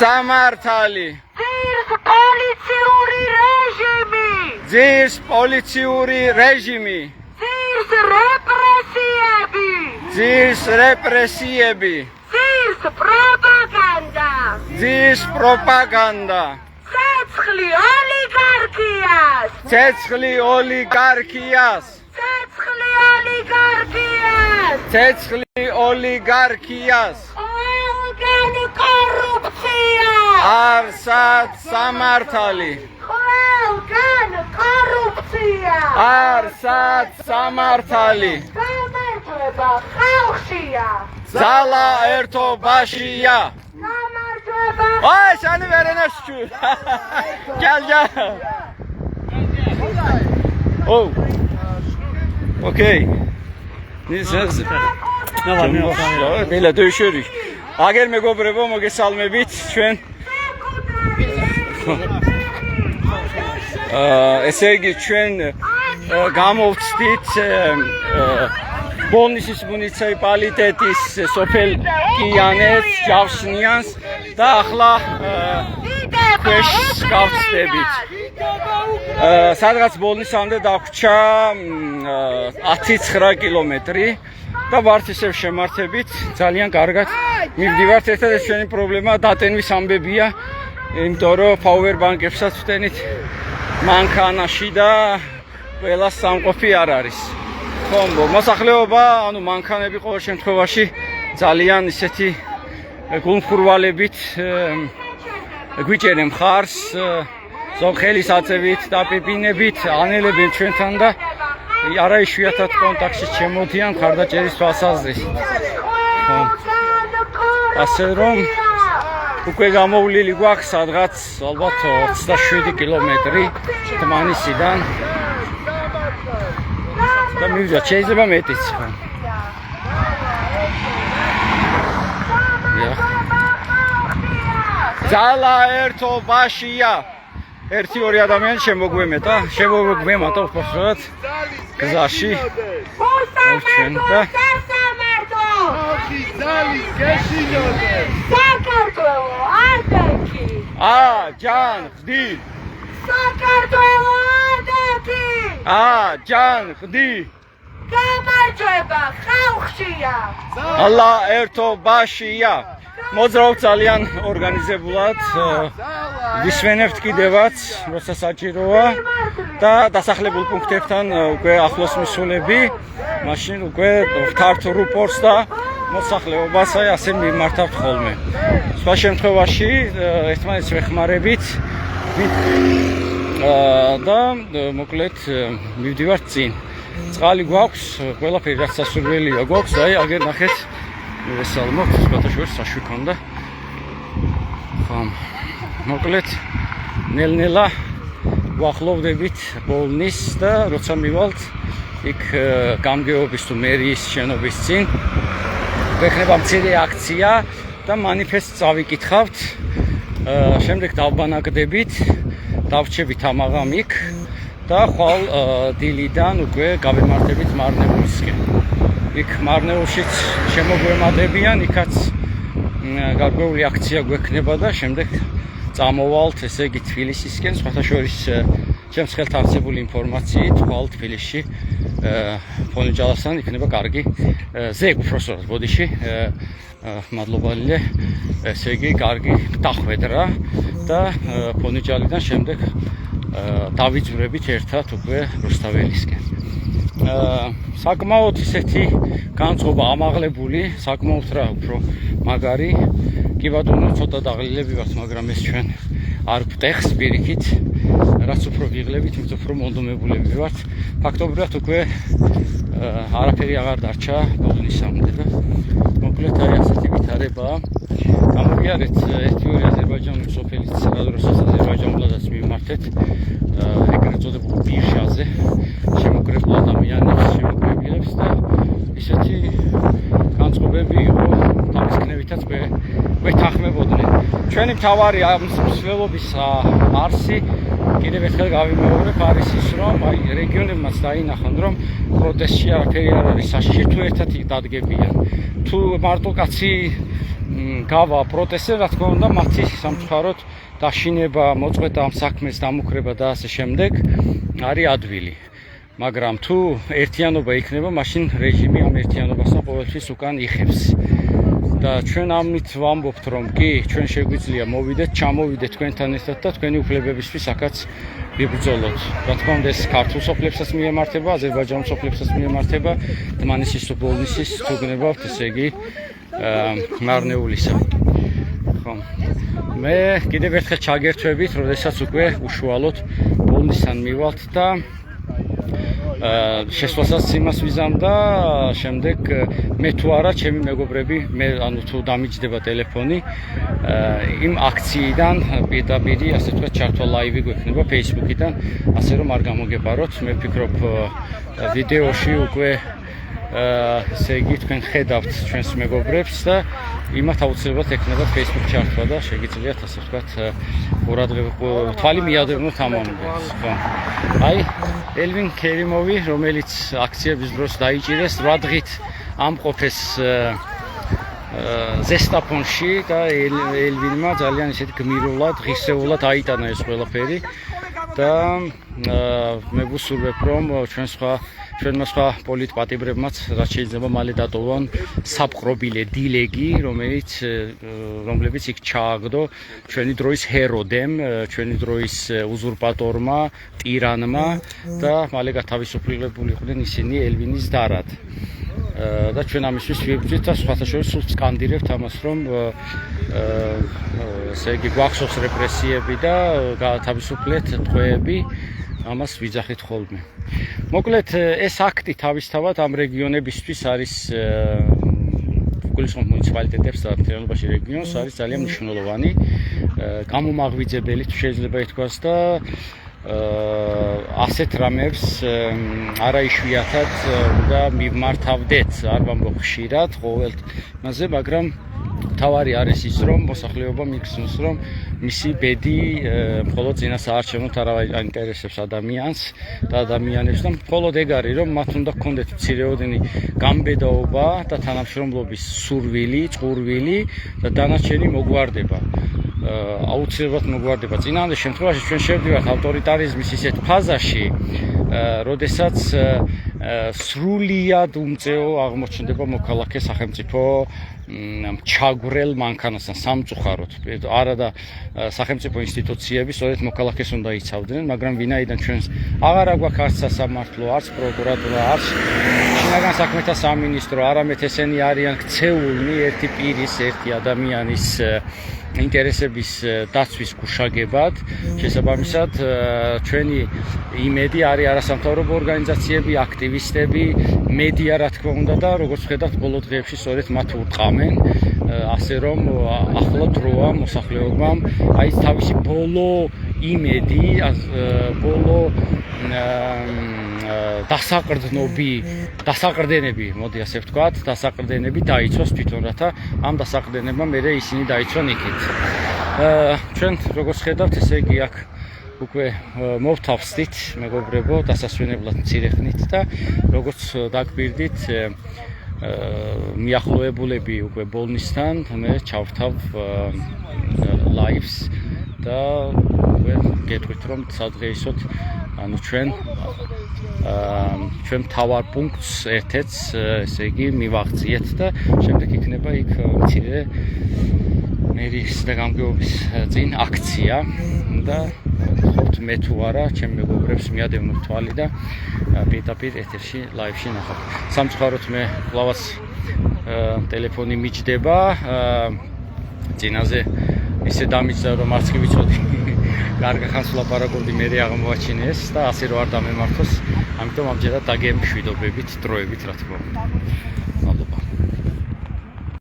სამართალი ძირს პოლიციური რეჟიმი ძირს რეპრესიები ძირს პროპაგანდა ცეცხლი ოლიგარქიას არსად სამართალი ძალა ერთობაშია აი შენი ვერენაშჩუ ჯალჯა ო ოკეი ნიზერს მელა დუშური აგერ მეგობრებო მოგესალმებით ჩვენ ესე იგი ჩვენ გამოვცდით ბოლნისის მუნიციპალიტეტის სოფელ კიანეს ჯავშნიანს და ახლა ქვეშს გავხსნებით სადღაც ბოლნისამდე დაგვრჩა 19 კილომეტრი და ვართ ისევ შემართებით ძალიან კარგად მივდივართ ერთადერთი ჩვენი პრობლემა დატენვის ამბებია იმიტომ რომ პაუერბანკებსაც ვტენით მანქანაში და ყველა სამყოფი არ არის ხომბო მოსახლეობა ანუ მანქანები ყოველ შემთხვევაში ძალიან ისეთი გულმხურვალებით გვიჭერენ მხარს ზოგხელის აწევით და პიპინებით ანელებენ ჩვენთან და არა იშვიათად კონტაქტში შემოდიან მხარდაჭერის თვალსაზრისით ასე რომ უკვე გამოვლილი გვაქვს სადღაც ალბათ 27 კილომეტრი თმანისიდან და მივიდა შეიძლება მეტიც ძალა ერთობაშია ერთი ორი ადამიანი შემოგვემატა უბრალოდ გზაში ჩვენ და ჯან ხდი ჯან ხდი გამარჯვება ხალხშია ალა ერთობაშია მოძრავ ძალიან ორგანიზებულად ვისვენებთ კიდევაც როცა საჭიროა და დასახლებულ პუნქტებთან უკვე ახლოს მისულები მაშინ უკვე ვთართ რუპორტს და მოსახლეობას ასე მიმართავთ ხოლმე სხვა შემთხვევაში ერთმანეთს ვეხმარებით და მოკლედ მივდივართ წინ წყალი გვაქვს ყველაფერი რაც სასურველია გვაქვს აი აგერ ნახეთ მივესალმოთ სხვათაშორის საშვი ქონდა ხომ მოკლედ ნელ-ნელა ვახლოვდებით ბოლნის და როცა მივალთ იქ გამგეობის თუ მერიის შენობის წინ გვექნება მცირე აქცია და მანიფესტს წავიკითხავთ შემდეგ დავბანაკდებით დავრჩებით ამაღამ იქ და ხვალ დილიდან უკვე გავემართებით მარნეულისკენ იქ მარნეულშიც შემოგვემატებიან იქაც გარკვეული აქცია გვექნება და შემდეგ წამოვალთ ესე იგი თბილისისკენ სხვათაშორის ჩემს ხელთ არსებული ინფორმაციით ხვალ თბილისში ფონიჯალასთან იქნება კარგი ზეგ უბრალოდ ბოდიში მადლობალე ესე იგი კარგი დახვედრა და ფონიჯალიდან შემდეგ დავიძვრებით ერთად უკვე რუსთაველისკენ საკმაოდ ისეთი განწყობა ამაღლებული საკმაოდ რა უფრო მაგარი კი ბატონო ცოტა დაღლილები ვართ მაგრამ ეს ჩვენ არ გვტეხს პირიქით რაც უფრო გიღლებით მით უფრო მონდომებულები ვართ ფაქტობრივად უკვე არაფერი აღარ დარჩა ბოლნისამდე და მოკლედ აი ასეთი ვითარებაა გამოგიარეთ ერთი ორი აზერბაიჯანული სოფელიც სადროსაც აზერბაიჯანულადაც მიმართეთ ეგრეთ წოდებულ ბირჟაზე შემოკრებულ ადამიანებს შემოკრებილებს და ისეთი განწყობები იყო თავისკნევითაც გვეთანხმებოდნენ ჩვენი მთავარი მსვლელობის არსი კიდევ ერთხელ გავიმეორებ არის ის რომ აი რეგიონებმაც დაინახონ რომ პროტესტში არაფერი არ არის საშიში თუ ერთად დადგებიან თუ მარტო კაცი გავა პროტესტზე, რა თქმა უნდა, მათი სამწუხაროდ დაშინება, მოწყვეტა ამ საქმეს, დამუქრება და ასე შემდეგ არის ადვილი. მაგრამ თუ ერთიანობა იქნება, მაშინ რეჟიმი ამ ერთიანობასთან ყოველთვის უკან იხევს. და ჩვენ ამით ვამბობთ, რომ კი, ჩვენ შეგვიძლია მოვიდეთ, ჩამოვიდეთ თქვენთან ერთად და თქვენი უფლებებისთვის აქაც ვიბრძოლოთ. რა თქმა უნდა, ეს ქართულ სოფლებსაც მიემართება, აზერბაიჯანულ სოფლებსაც მიემართება, დმანისის თუ ბოლნისის თუ გნებავთ, ესე იგი მარნეულისა. ხო. მე კიდევ ერთხელ ჩაგერთვებით, როდესაც უკვე უშუალოდ ბოლნისთან მივალთ და შესვლასაც იმას ვიზამ და შემდეგ მე თუ არა ჩემი მეგობრები მე ანუ თუ დამიჯდება ტელეფონი იმ აქციიდან პირდაპირ ასე ვთქვათ ჩართვა ლაივი გვექნება Facebook-იდან ასე რომ არ გამოგებაროთ მე ვფიქრობ ვიდეოში უკვე ესე იგი თქვენ ხედავთ ჩვენს მეგობრებს და იმათ აუცილებლად ექნება Facebook ჩართვა და შეგიძლიათ ასე ვთქვათ თვალი მიადევნოთ ამ მომენტს ხო აი ელვინ კერიმოვი რომელიც აქციების დროს დაიჭირეს 8 დღით ამყოფეს ზესტაფონში და ელვინმა ძალიან ისეთი გმირულად ღირსეულად აიტანა ეს ყველაფერი და მე ვუსურვებ რომ ჩვენმა სხვა პოლიტპატიმრებმაც რაც შეიძლება მალე დატოვონ საპყრობილე დილეგი რომლებიც იქ ჩააგდო ჩვენი დროის ჰეროდემ ჩვენი დროის უზურპატორმა ტირანმა და მალე გათავისუფლებულიყვნენ ისინი ელვინის დარად და ჩვენ ამისთვის ვიბრძვით და სხვათა შორის სულ სკანდირებთ ამას რომ ესე იგი გვახსოვს რეპრესიები და გათავისუფლეთ ტყვეები ამას ვიძახით ხოლმე. მოკლედ ეს აქტი თავისთავად ამ რეგიონებისთვის არის გულისხმობ მუნიციპალიტეტებს და მთლიანობაში რეგიონს არის ძალიან მნიშვნელოვანი გამომაღვიძებელი თუ შეიძლება ითქვას და ასეთ რამებს არა იშვიათად უნდა მივმართავდეთ არ ვამბობ ხშირად ყოველ მასზე მაგრამ თავარი არის ის რომ მოსახლეობა მიგრძნობს რომ მისი ბედი მხოლოდ წინასაარჩევნოდ არ აინტერესებს ადამიანს და ადამიანებს და მხოლოდ ეგ არის რომ მათ უნდა გქონდეთ მცირეოდენი გამბედაობა და თანამშრომლობის სურვილი, წყურვილი და დანარჩენი მოგვარდება. აუცილებლად მოგვარდება. წინააღმდეგ შემთხვევაში ჩვენ შევდივართ ავტორიტარიზმის ისეთ ფაზაში, როდესაც სრულიად უმწეო აღმოჩნდება მოქალაქე სახელმწიფო ჩაგვრელ მანქანასთან სამწუხაროდ. არა და სახელმწიფო ინსტიტუციები სწორედ მოქალაქეს უნდა იცავდნენ, მაგრამ ვინაიდან ჩვენს აღარ აგვაქვს არც სასამართლო, არც პროკურატურა, არც შინაგან საქმეთა სამინისტრო, არამედ ესენი არიან ქცეულნი ერთი პირის, ერთი ადამიანის ინტერესების დაცვის გუშაგებად შესაბამისად ჩვენი იმედი არის არასამთავრობო ორგანიზაციები, აქტივისტები, მედია რა თქმა უნდა და როგორც ხედავთ ბოლო დღეებში სწორედ მათ ურტყამენ ასე რომ ახლა დროა მოსახლეობამ აი თავისი ბოლო იმედი ბოლო დასაყრდენები, მოდი ასე ვთქვათ, დასაყრდენები დაიცვას თვითონ, რათა ამ დასაყრდენებმა მერე ისინი დაიცვან იქით. ჩვენ როგორც ხედავთ, ესე იგი აქ უკვე მოვთავსდით, მეგობრებო, დასასვენებლად მცირე ხნით და როგორც დაგვირდით მიახლოებულები უკვე ბოლნისთან, მე ჩავთავ ლაივს და უკვე გეტყვით რომ სადღეისოდ ანუ ჩვენ მთავარ პუნქტს ერთ-ერთს ესე იგი მივაღწიეთ და შემდეგ იქნება იქ მცირე მერის და გამგეობის წინ აქცია და ხოთ მე თუ არა ჩემ მეგობრებს მიადევნოთ თვალი და პირდაპირ ეთერში ლაივში ნახავთ. სამწუხაროდ მე კლავაც ტელეფონი მიჯდება წინაზე ისე დამიჯდა რომ არც კი ვიცოდი კარგ ხანს ვლაპარაკობდი მე აღმოაჩინე ეს და ასე რომ არ დამემართოს ამიტომ ამჯერად დაგემშვიდობებით დროებით რა თქმა უნდა